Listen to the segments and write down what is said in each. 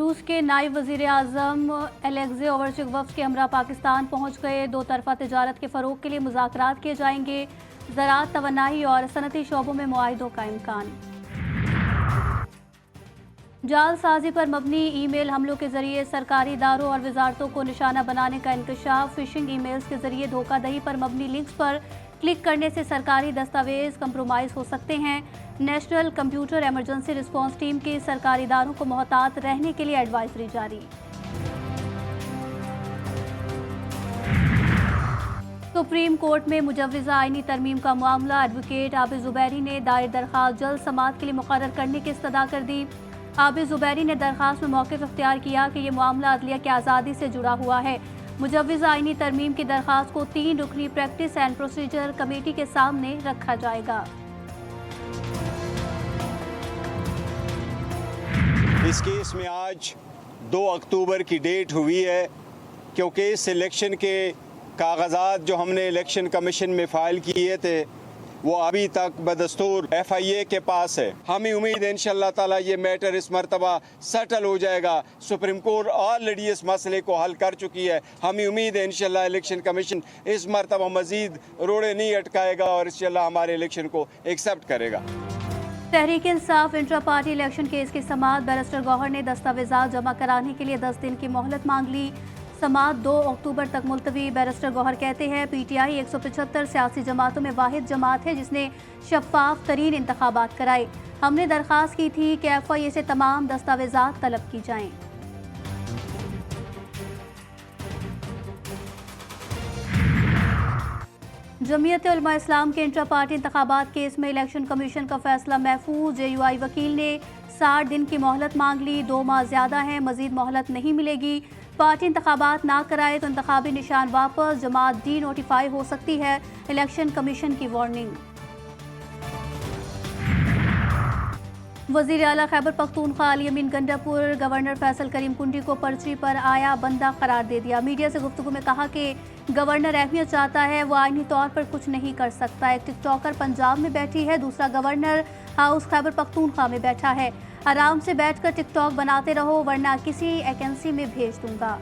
रूस के नायब वज़ीर आज़म एलेक्सी ओवरचिक के हमरा पाकिस्तान पहुँच गए। दो तरफ़ा तिजारत के फ़रोग़ के लिए मुज़ाकरात किए जाएंगे। ज़राअत, तवन्नाई और सनती शोबों में मुआहिदों का इम्कान। जालसाजी पर मबनी ईमेल हमलों के जरिए सरकारी इदारों और वजारतों को निशाना बनाने का इंकशाफ। फिशिंग ईमेल्स के जरिए धोखाधड़ी पर मबनी लिंक्स पर क्लिक करने से सरकारी दस्तावेज कंप्रोमाइज हो सकते हैं। National computer emergency response team की सरकारी इदारों को मोहतात रहने के लिए एडवाइजरी जारी। सुप्रीम कोर्ट में मुजव्वज़ा आईनी तरमीम का मामला। एडवोकेट आबिद ज़ुबैरी ने दायर दरख्वास्त जल्द समाअत के लिए मुकर्रर करने की इस्तदा कर दी। आबिद ज़ुबैरी ने दरख्वास्त में मौक़िफ़ इख्तियार किया कि ये मामला अदलिया की आज़ादी से जुड़ा हुआ है। मुजव्वज़ा आईनी तरमीम की दरख्वास्त को 3 रुकनी प्रैक्टिस एंड प्रोसीजर कमेटी के सामने रखा जाएगा। इस केस में आज 2 अक्टूबर की डेट हुई है, क्योंकि इस इलेक्शन के कागज़ात जो हमने इलेक्शन कमीशन में फ़ाइल किए थे वो अभी तक बदस्तूर FIA के पास है। हमें उम्मीद है इंशाअल्लाह ताला ये मैटर इस मरतबा सेटल हो जाएगा। सुप्रीम कोर्ट ऑलरेडी इस मसले को हल कर चुकी है। हमें उम्मीद है इंशाअल्लाह इलेक्शन कमीशन इस मरतबा मज़ीद रोड़े नहीं अटकाएगा और इंशाअल्लाह हमारे इलेक्शन को एक्सेप्ट करेगा। Tehreek Insaf intra party election case की समाअत। बैरिस्टर गौहर ने दस्तावेजात जमा कराने के लिए 10 दिन की मोहलत मांग ली। समाअत 2 अक्टूबर तक मुलतवी। बैरिस्टर गौहर कहते हैं PTI 175 सियासी जमातों में वाहिद जमात है जिसने शफाफ तरीन इंतखाबात कराए। हमने दरख्वास्त की थी कि FIA से तमाम दस्तावेजात तलब की जाएं। जमीयत उलमा इस्लाम के इंट्रा पार्टी इंतखाबात केस में इलेक्शन कमीशन का फैसला महफूज। JUI वकील ने 60 दिन की मोहलत मांग ली। 2 माह ज़्यादा हैं, मजीद मोहलत नहीं मिलेगी। पार्टी इंतखाबात ना कराए तो इंतखाबी निशान वापस, जमात डी नोटिफाई हो सकती है। इलेक्शन कमीशन की वार्निंग। वज़ीर आला खैबर पख्तूनख्वा अली अमीन गंडापुर गवर्नर फैसल करीम कुंडी को पर्ची पर आया बंदा करार दे दिया। मीडिया से गुफ्तगू में कहा कि गवर्नर अहमियत चाहता है, वो आईनी तौर पर कुछ नहीं कर सकता। एक टिकटॉकर पंजाब में बैठी है, दूसरा गवर्नर हाउस खैबर पख्तूनख्वा में बैठा है। आराम से बैठकर टिकटॉक बनाते रहो वरना किसी वैकेंसी में भेज दूंगा।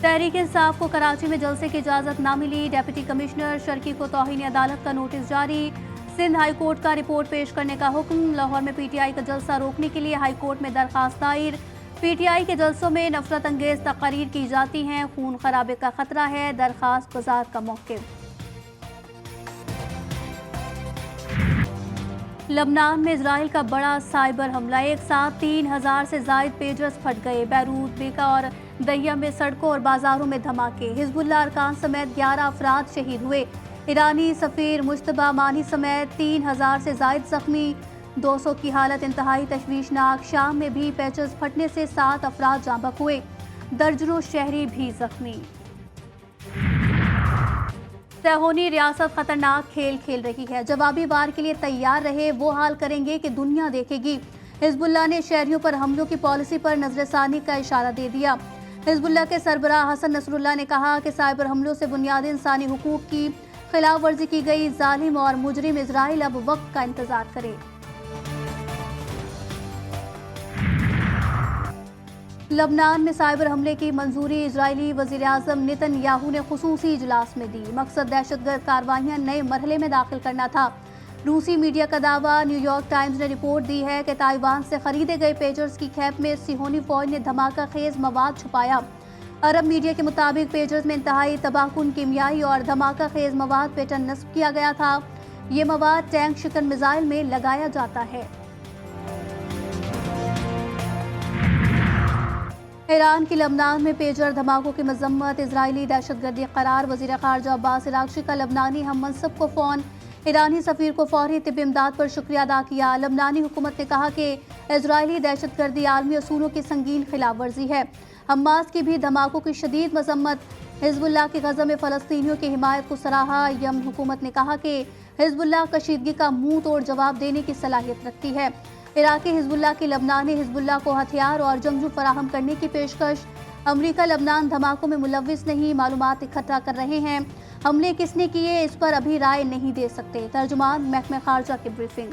तहरीक इंसाफ को कराची में जलसे की इजाज़त ना मिली। डिप्टी कमिश्नर शर्की को तौहीन अदालत का नोटिस जारी। सिंध हाई कोर्ट का रिपोर्ट पेश करने का हुक्म। लाहौर में PTI का जलसा रोकने के लिए हाई कोर्ट में दरख्वास्त दायर। PTI के जलसों में नफरत अंगेज तकारीर की जाती हैं, खून खराबे का खतरा है। दरख्वास्त गुजार का मौक़िफ़। लबनान में इजराइल का बड़ा साइबर हमला। एक साथ 3000 से जायद पेजर्स फट गए। बैरूत, बेका और दहिया में सड़कों और बाजारों में धमाके। हिजबुल्लाह अरकान समेत 11 अफराद शहीद हुए। ईरानी सफीर मुश्तबा मानी समेत 3000 से जायद जख्मी। 200 की हालत इंतहाई तशवीशनाक। शाम में भी पेचर्स फटने से 7 अफराद जाँ बहक हुए। दर्जनों शहरी भी जख्मी। सहोनी रियासत खतरनाक खेल खेल रही है। जवाबी वार के लिए तैयार रहे, वो हाल करेंगे कि दुनिया देखेगी। हिजबुल्लाह ने शहरियों पर हमलों की पॉलिसी पर नजरसानी का इशारा दे दिया। हिजबुल्लाह के सरबराह हसन नसरुल्लाह ने कहा कि साइबर हमलों से बुनियादी इंसानी हुकूक की खिलाफ वर्जी की गई। जालिम और मुजरिम इजराइल अब वक्त का इंतजार करे। लबनान में साइबर हमले की मंजूरी इजरायली वज़ीर आज़म नेतन्याहू ने खुसूसी इजलास में दी। मकसद दहशतगर्द कार्रवाइयाँ नए मरहले में दाखिल करना था। रूसी मीडिया का दावा। न्यूयॉर्क टाइम्स ने रिपोर्ट दी है कि ताइवान से खरीदे गए पेजर्स की खेप में सिहोनी फौज ने धमाका खेज मवाद छुपाया। अरब मीडिया के मुताबिक पेजर्स में इंतहाई तबाहकुन कीमियाई और धमाका खेज मवाद पैटर्न नस्ब किया गया था। ये मवाद टैंक शिकन मिसाइल में लगाया जाता है। ईरान की लबनान में पेजर धमाकों की मजम्मत। इजरायली दहशतगर्दी करार। वज़ीर ख़ारजा अब्बास अराग़ची का लबनानी हम मनसब को फ़ोन। ईरानी सफ़ीर को फौरी तिब्बी इमदाद पर शुक्रिया अदा किया। लबनानी हुकूमत ने कहा कि इजरायली दहशतगर्दी आलमी असूलों की संगीन खिलाफ वर्जी है। हमास की भी धमाकों की शदीद मजम्मत। हिजबुल्लाह की गज़ा में फ़लस्तीनियों की हिमायत को सराहा। यमन हुकूमत ने कहा कि हिजबुल्लाह कशीदगी का मुंह तोड़ जवाब देने की सलाहियत रखती है। इराकी हिजबुल्लाह की लबनानी हिजबुल्लाह को हथियार और जंगजू फराहम करने की पेशकश। अमरीका लबनान धमाकों में मुलव्विस नहीं, मालूमात इकट्ठा कर रहे हैं। हमले किसने किए इस पर अभी राय नहीं दे सकते। तर्जुमान महकमे खारजा की ब्रीफिंग।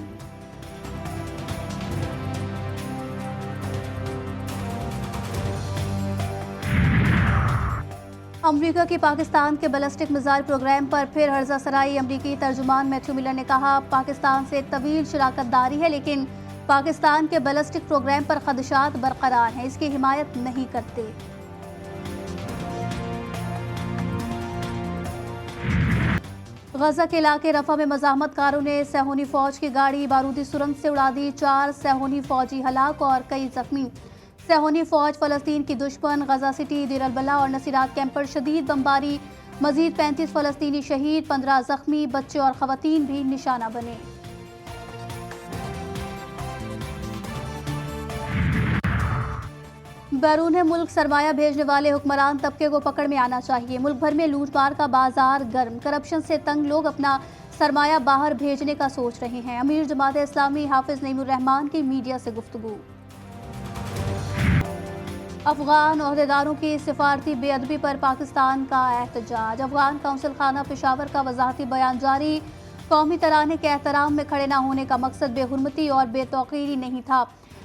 امریکہ کی پاکستان کے بیلسٹک میزائل پروگرام پر پھر ہرزہ سرائی۔ امریکی ترجمان میتھیو ملر نے کہا پاکستان سے طویل شراکت داری ہے لیکن پاکستان کے بیلسٹک پروگرام پر خدشات برقرار ہیں، اس کی حمایت نہیں کرتے۔ غزہ کے علاقے رفح میں مزاحمت کاروں نے صہیونی فوج کی گاڑی بارودی سرنگ سے اڑا دی، 4 صہیونی فوجی ہلاک اور کئی زخمی۔ صہیونی فوج فلسطین کی دشمن، غزہ سٹی، دیر البلح اور نصیرات کیمپ پر شدید بمباری، مزید 35 فلسطینی شہید، 15 زخمی، بچے اور خواتین بھی نشانہ بنے۔ بیرون ملک سرمایہ بھیجنے والے حکمران طبقے کو پکڑ میں آنا چاہیے۔ ملک بھر میں لوٹ مار کا بازار گرم، کرپشن سے تنگ لوگ اپنا سرمایہ باہر بھیجنے کا سوچ رہے ہیں۔ امیر جماعت اسلامی حافظ نعیم الرحمان کی میڈیا سے گفتگو۔ افغان عہدیداروں کی سفارتی بے ادبی پر پاکستان کا احتجاج، افغان قونصل خانہ پشاور کا وضاحتی بیان جاری۔ قومی ترانے کے احترام میں کھڑے نہ ہونے کا مقصد بے حرمتی اور بے توقیری نہیں تھا،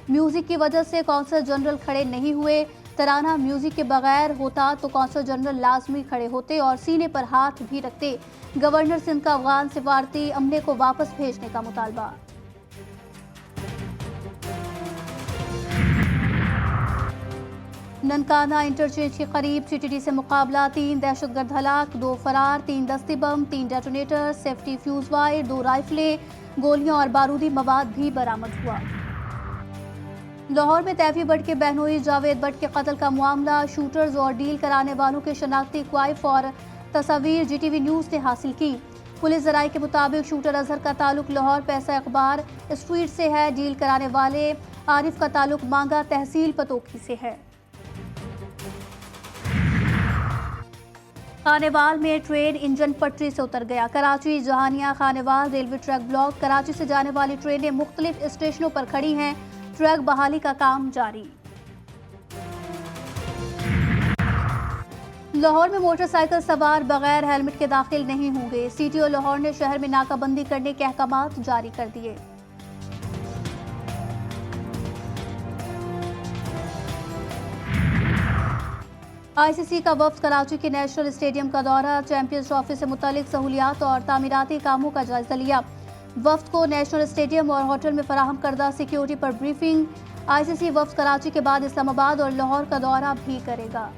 میوزک کی وجہ سے قونصل جنرل کھڑے نہیں ہوئے، ترانہ میوزک کے بغیر ہوتا تو قونصل جنرل لازمی کھڑے ہوتے اور سینے پر ہاتھ بھی رکھتے۔ گورنر سندھ کا افغان سفارتی عملے کو واپس بھیجنے کا مطالبہ۔ ننکانہ انٹرچینج کے قریب ٹی ٹی ڈی سے مقابلہ، 3 دہشت گرد ہلاک، 2 فرار، 3 دستی بم، 3 ڈیٹونیٹر، سیفٹی فیوز وائر، 2 رائفلیں، گولیاں اور بارودی مواد بھی برآمد ہوا۔ لاہور میں تیفی بٹ کے بہنوئی جاوید بٹ کے قتل کا معاملہ، شوٹرز اور ڈیل کرانے والوں کے شناختی کوائف اور تصاویر جی ٹی وی نیوز نے حاصل کی۔ پولیس ذرائع کے مطابق شوٹر اظہر کا تعلق لاہور پیسہ اخبار اسٹریٹ سے ہے، ڈیل کرانے والے عارف کا تعلق مانگا تحصیل پتوکی سے ہے۔ خانیوال میں ٹرین انجن پٹری سے اتر گیا، Karachi Jahania Khanewal railway track block, Karachi سے جانے والی ٹرینیں مختلف اسٹیشنوں پر کھڑی ہیں، ٹریک بحالی کا کام جاری۔ لاہور میں موٹر سائیکل سوار بغیر ہیلمٹ کے داخل نہیں ہوں گے، سی ٹی او لاہور نے شہر میں ناکہ بندی کرنے کے احکامات جاری کر دیے۔ آئی سی سی کا وفد کراچی کے نیشنل اسٹیڈیم کا دورہ، چیمپئنز ٹرافی سے متعلق سہولیات اور تعمیراتی کاموں کا جائزہ لیا۔ وفد کو نیشنل اسٹیڈیم اور ہوٹل میں فراہم کردہ سیکیورٹی پر بریفنگ۔ آئی سی سی وفد کراچی کے بعد اسلام آباد اور لاہور کا دورہ بھی کرے گا۔